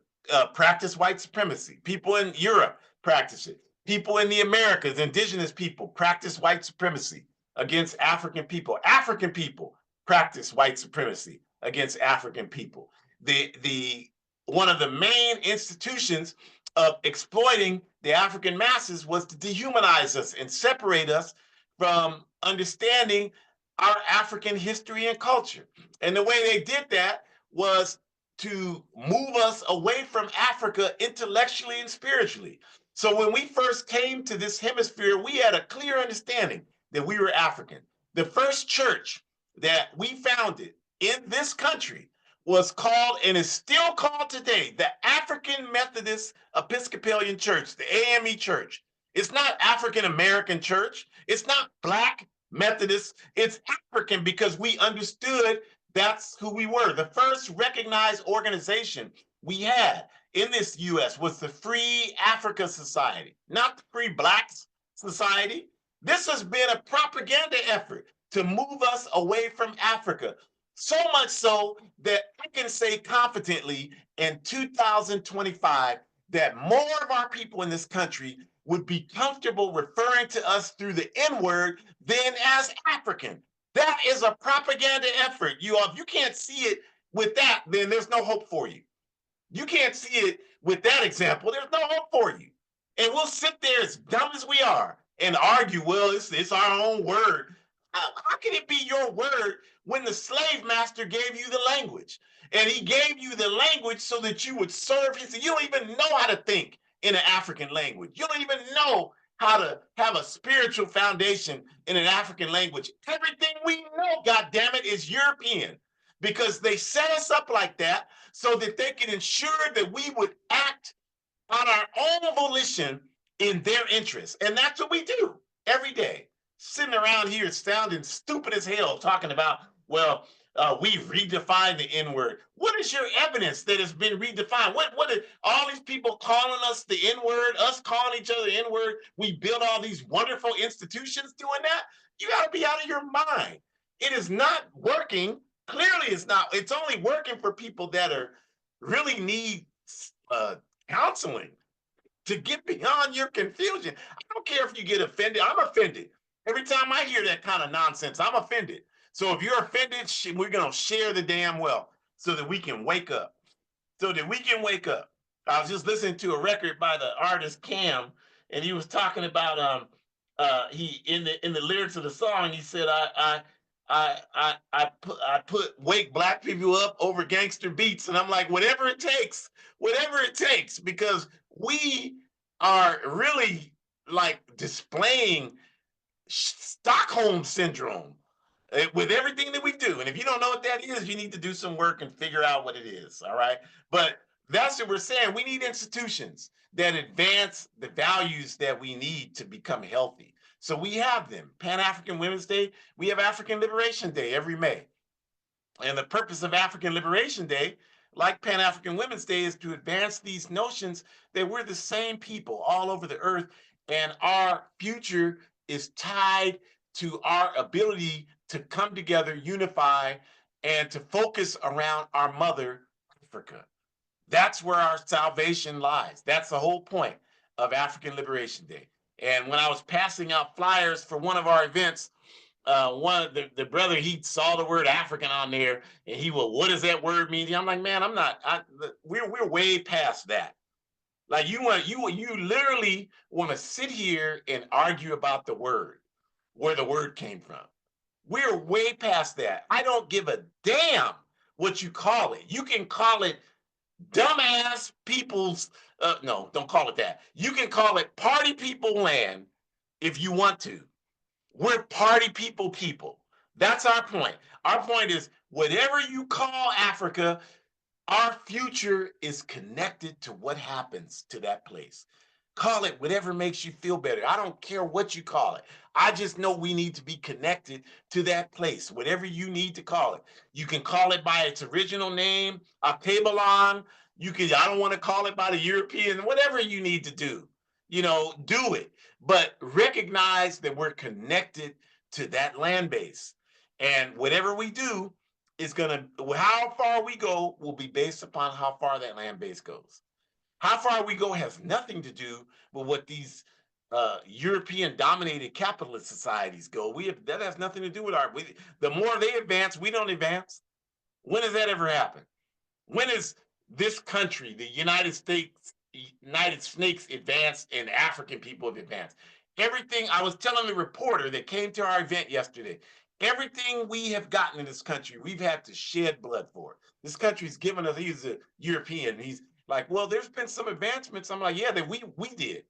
[SPEAKER 4] practice white supremacy. People in Europe practice it. People in the Americas, indigenous people, practice white supremacy against African people. African people practice white supremacy against African people. One of the main institutions of exploiting the African masses was to dehumanize us and separate us from understanding our African history and culture. And the way they did that was to move us away from Africa intellectually and spiritually. So when we first came to this hemisphere, we had a clear understanding that we were African. The first church that we founded in this country was called, and is still called today, the African Methodist Episcopalian Church, the AME Church. It's not African American Church. It's not Black Methodist. It's African, because we understood that's who we were. The first recognized organization we had in this U.S. was the Free Africa Society, not the Free Blacks Society. This has been a propaganda effort to move us away from Africa. So much so that I can say confidently in 2025 that more of our people in this country would be comfortable referring to us through the N-word than as African. That is a propaganda effort. If you can't see it with that, then there's no hope for you. You can't see it with that example, there's no hope for you. And we'll sit there as dumb as we are and argue, well, it's our own word. How can it be your word when the slave master gave you the language? And he gave you the language so that you would serve his. You don't even know how to think in an African language. You don't even know how to have a spiritual foundation in an African language. Everything we know, goddammit, is European, because they set us up like that so that they can ensure that we would act on our own volition in their interests. And that's what we do every day. Sitting around here sounding stupid as hell, talking about, well, we redefined the N-word. What is your evidence that it's been redefined? What did all these people calling us the N-word, us calling each other the N-word, we build all these wonderful institutions doing that. You got to be out of your mind. It is not working. Clearly, it's not. It's only working for people that are really need counseling to get beyond your confusion. I don't care if you get offended. I'm offended. Every time I hear that kind of nonsense, I'm offended. So if you're offended, we're going to share the damn well so that we can wake up. I was just listening to a record by the artist Cam, and he was talking about he in the lyrics of the song, he said, I put wake black people up over gangster beats. And I'm like, whatever it takes, because we are really like displaying Stockholm syndrome with everything that we do. And if you don't know what that is, you need to do some work and figure out what it is. All right. But that's what we're saying. We need institutions that advance the values that we need to become healthy. So we have them. Pan-African Women's Day. We have African Liberation Day every May. And the purpose of African Liberation Day, like Pan-African Women's Day, is to advance these notions that we're the same people all over the earth, and our future is tied to our ability to come together, unify, and to focus around our mother, Africa. That's where our salvation lies. That's the whole point of African Liberation Day. And when I was passing out flyers for one of our events, one of the brother, he saw the word African on there, and he will, what does that word mean? I'm like, man, we're way past that. Like you literally want to sit here and argue about the word, where the word came from. We're way past that. I don't give a damn what you call it. You can call it dumbass people's, no, don't call it that. You can call it party people land if you want to. We're party people. That's our point. Our point is whatever you call Africa, our future is connected to what happens to that place. Call it whatever makes you feel better. I don't care what you call it. I just know we need to be connected to that place, whatever you need to call it. You can call it by its original name, Akabalon. I don't want to call it by the European, whatever you need to do, do it. But recognize that we're connected to that land base. And whatever we do is how far we go will be based upon how far that land base goes. How far we go has nothing to do with what these European-dominated capitalist societies go. That has nothing to do with the more they advance, we don't advance. When has that ever happened? When is this country, the United Snakes advanced and African people have advanced? Everything, I was telling the reporter that came to our event yesterday, everything we have gotten in this country, we've had to shed blood for. This country's given us, he's a European, he's like, well, there's been some advancements. I'm like, yeah, that we did.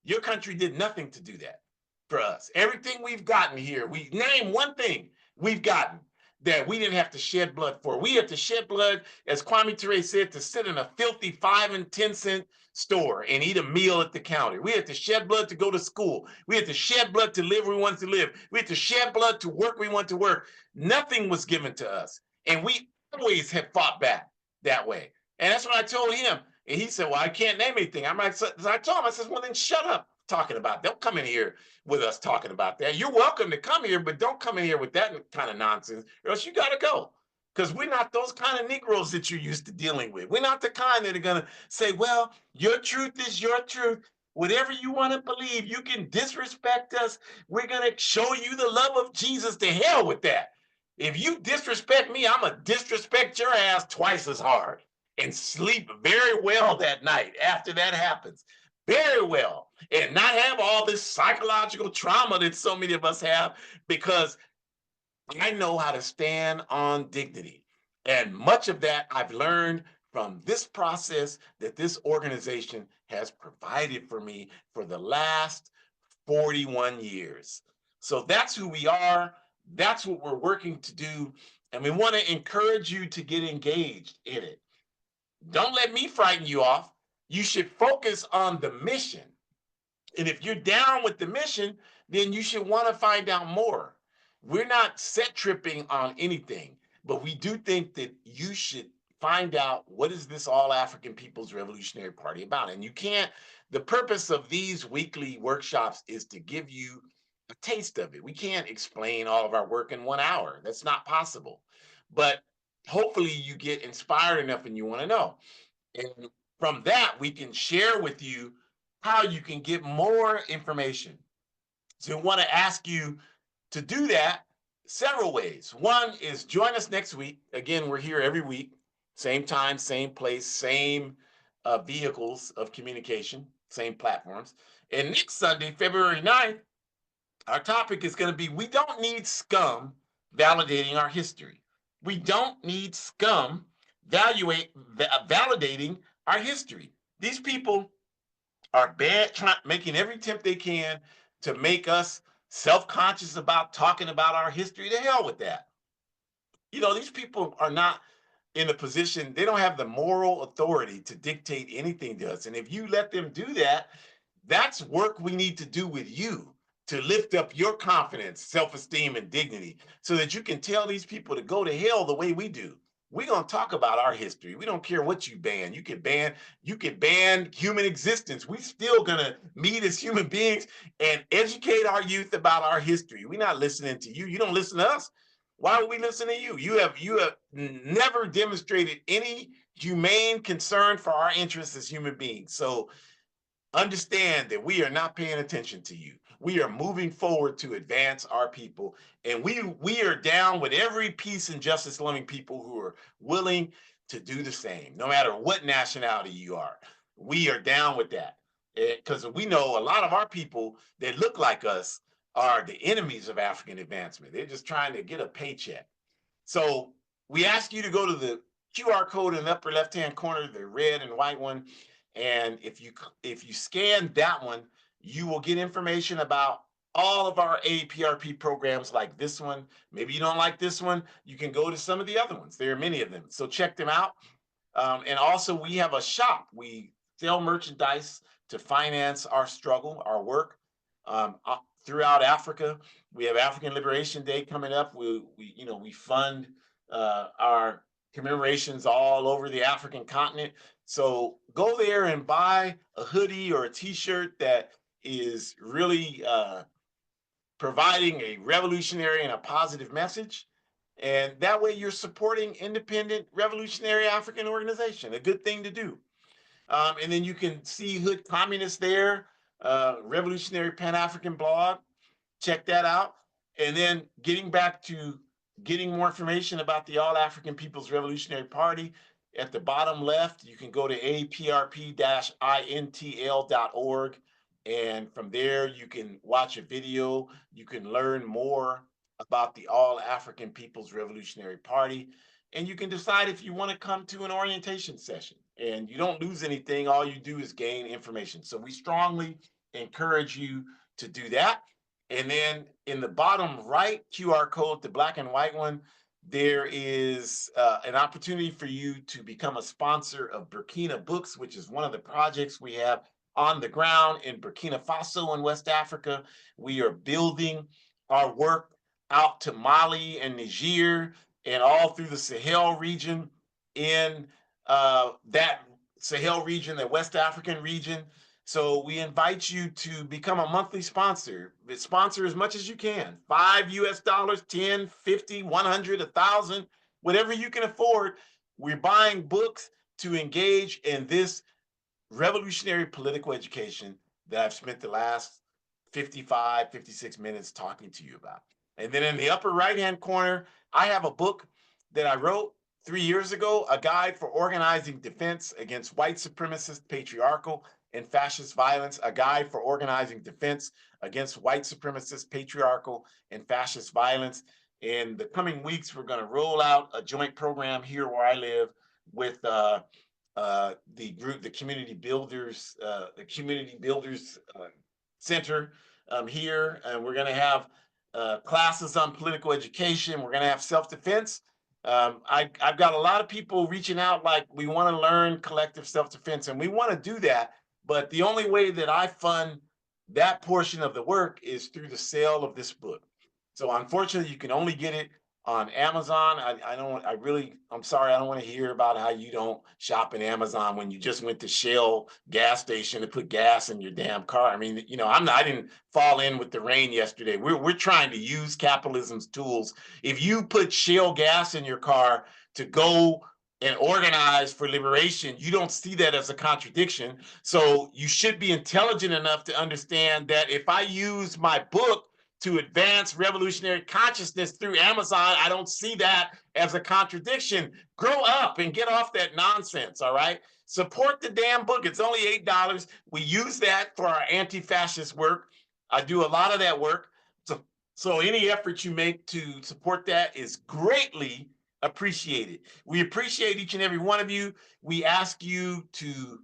[SPEAKER 4] Your country did nothing to do that for us. Everything we've gotten here, we name one thing we've gotten that we didn't have to shed blood for. We had to shed blood, as Kwame Ture said, to sit in a filthy 5 and 10 cent store and eat a meal at the counter. We had to shed blood to go to school. We had to shed blood to live where we wanted to live. We had to shed blood to work where we want to work. Nothing was given to us. And we always have fought back that way. And that's what I told him. And he said, well, I can't name anything. I'm like, so I told him, I said, well, then shut up talking about that. Don't come in here with us talking about that. You're welcome to come here, but don't come in here with that kind of nonsense, or else you got to go. Because we're not those kind of Negroes that you're used to dealing with. We're not the kind that are going to say, well, your truth is your truth. Whatever you want to believe, you can disrespect us. We're going to show you the love of Jesus. To hell with that. If you disrespect me, I'm going to disrespect your ass twice as hard. And sleep very well that night after that happens. Very well. And not have all this psychological trauma that so many of us have, because I know how to stand on dignity. And much of that I've learned from this process that this organization has provided for me for the last 41 years. So that's who we are. That's what we're working to do. And we want to encourage you to get engaged in it. Don't let me frighten you off. You should focus on the mission. And if you're down with the mission, then you should want to find out more. We're not set tripping on anything, but we do think that you should find out what is this All African People's Revolutionary Party about. And you can't, the purpose of these weekly workshops is to give you a taste of it. We can't explain all of our work in 1 hour. That's not possible. But hopefully you get inspired enough and you want to know. And from that, we can share with you how you can get more information. So we want to ask you to do that several ways. One is join us next week. Again, we're here every week, same time, same place, same vehicles of communication, same platforms. And next Sunday, February 9th, our topic is going to be, we don't need scum validating our history. We don't need scum validating our history. These people are bad, making every attempt they can to make us self-conscious about talking about our history. To hell with that. You know, these people are not in a position, they don't have the moral authority to dictate anything to us. And if you let them do that, that's work we need to do with you to lift up your confidence, self-esteem, and dignity so that you can tell these people to go to hell the way we do. We're going to talk about our history. We don't care what you ban. You can ban human existence. We're still going to meet as human beings and educate our youth about our history. We're not listening to you. You don't listen to us. Why would we listen to you? You have never demonstrated any humane concern for our interests as human beings. So understand that we are not paying attention to you. We are moving forward to advance our people. And we are down with every peace and justice loving people who are willing to do the same, no matter what nationality you are. We are down with that. Because we know a lot of our people that look like us are the enemies of African advancement. They're just trying to get a paycheck. So we ask you to go to the QR code in the upper left-hand corner, the red and white one. And if you scan that one, you will get information about all of our A-APRP programs like this one. Maybe you don't like this one, you can go to some of the other ones. There are many of them. So check them out. And also we have a shop. We sell merchandise to finance our struggle, our work throughout Africa. We have African Liberation Day coming up. We fund our commemorations all over the African continent. So go there and buy a hoodie or a t-shirt that is really providing a revolutionary and a positive message. And that way you're supporting independent revolutionary African organization, a good thing to do. And then you can see Hood Communist there, Revolutionary Pan-African blog. Check that out. And then getting back to getting more information about the All African People's Revolutionary Party, at the bottom left, you can go to aprp-intl.org. And from there, you can watch a video. You can learn more about the All African People's Revolutionary Party. And you can decide if you want to come to an orientation session. And you don't lose anything. All you do is gain information. So we strongly encourage you to do that. And then in the bottom right QR code, the black and white one, there is an opportunity for you to become a sponsor of Burkina Books, which is one of the projects we have on the ground in Burkina Faso in West Africa. We are building our work out to Mali and Niger and all through the Sahel region, in that Sahel region, the West African region. So we invite you to become a monthly sponsor. Sponsor as much as you can, $5 US, 10, 50, 100, 1,000, whatever you can afford. We're buying books to engage in this revolutionary political education that I've spent the last 55, 56 minutes talking to you about. And then in the upper right-hand corner, I have a book that I wrote 3 years ago, a guide for organizing defense against white supremacist, patriarchal, and fascist violence, a guide for organizing defense against white supremacist, patriarchal, and fascist violence. In the coming weeks, we're going to roll out a joint program here where I live with the group, the Community Builders Center here. And we're going to have classes on political education. We're going to have self-defense. I've got a lot of people reaching out like, we want to learn collective self-defense, and we want to do that. But the only way that I fund that portion of the work is through the sale of this book. So unfortunately, you can only get it on Amazon. I'm sorry, I don't want to hear about how you don't shop in Amazon when you just went to Shell gas station to put gas in your damn car. I mean, I didn't fall in with the rain yesterday. We're trying to use capitalism's tools. If you put Shell gas in your car to go and organize for liberation, you don't see that as a contradiction. So you should be intelligent enough to understand that if I use my book to advance revolutionary consciousness through Amazon, I don't see that as a contradiction. Grow up and get off that nonsense, all right? Support the damn book. It's only $8. We use that for our anti-fascist work. I do a lot of that work. So any effort you make to support that is greatly appreciated. We appreciate each and every one of you. We ask you to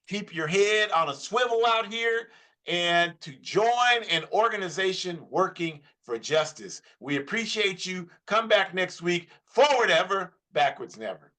[SPEAKER 4] keep your head on a swivel out here and to join an organization working for justice. We appreciate you. Come back next week. Forward ever, backwards never.